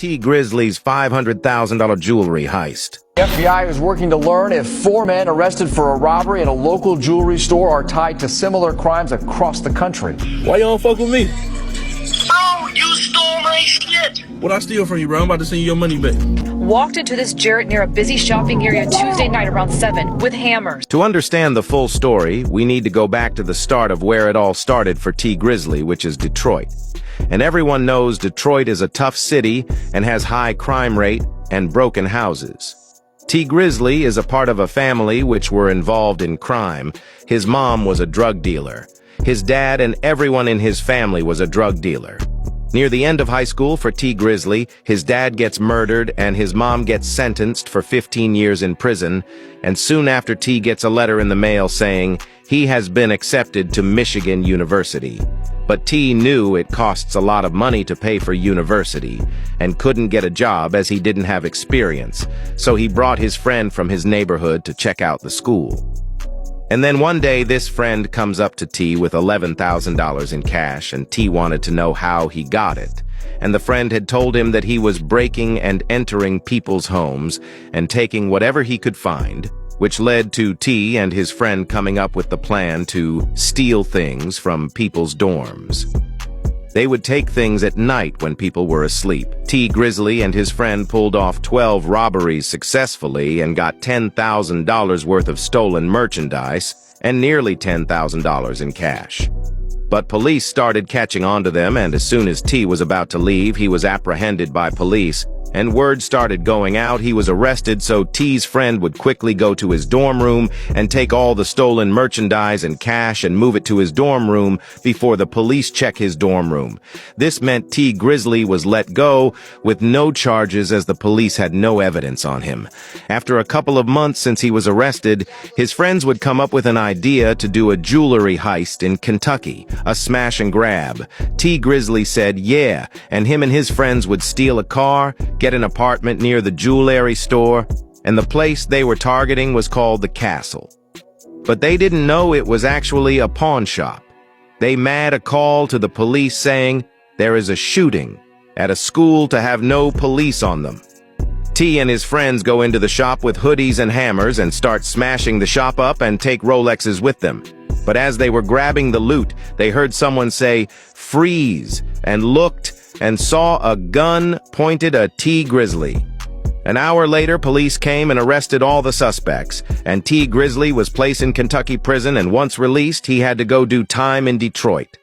T. Grizzly's $500,000 jewelry heist. The FBI is working to learn if 4 men arrested for a robbery at a local jewelry store are tied to similar crimes across the country. Why you don't fuck with me? Bro, you stole my shit! What I steal from you, bro? I'm about to send you your money back. Walked into this Jarrett near a busy shopping area Tuesday night around 7 with hammers. To understand the full story, we need to go back to the start of where it all started for T. Grizzly, which is Detroit. And everyone knows Detroit is a tough city and has high crime rate and broken houses. T. Grizzly is a part of a family which were involved in crime. His mom was a drug dealer. His dad and everyone in his family was a drug dealer. Near the end of high school for T. Grizzly, his dad gets murdered and his mom gets sentenced for 15 years in prison, and soon after T gets a letter in the mail saying he has been accepted to Michigan University. But T knew it costs a lot of money to pay for university and couldn't get a job as he didn't have experience, so he brought his friend from his neighborhood to check out the school. And then one day, this friend comes up to T with $11,000 in cash, and T wanted to know how he got it. And the friend had told him that he was breaking and entering people's homes and taking whatever he could find, which led to T and his friend coming up with the plan to steal things from people's dorms. They would take things at night when people were asleep. T. Grizzly and his friend pulled off 12 robberies successfully and got $10,000 worth of stolen merchandise and nearly $10,000 in cash. But police started catching on to them, and as soon as T was about to leave, he was apprehended by police. And word started going out he was arrested, so T's friend would quickly go to his dorm room and take all the stolen merchandise and cash and move it to his dorm room before the police check his dorm room. This meant T. Grizzly was let go with no charges as the police had no evidence on him. After a couple of months since he was arrested, his friends would come up with an idea to do a jewelry heist in Kentucky, a smash and grab. T. Grizzly said yeah, and him and his friends would steal a car, get an apartment near the jewelry store, and the place they were targeting was called the Castle. But they didn't know it was actually a pawn shop. They made a call to the police saying there is a shooting at a school to have no police on them. T and his friends go into the shop with hoodies and hammers and start smashing the shop up and take Rolexes with them. But as they were grabbing the loot, they heard someone say, "Freeze," and looked and saw a gun pointed at T. Grizzly. An hour later, police came and arrested all the suspects, and T. Grizzly was placed in Kentucky prison, and once released, he had to go do time in Detroit.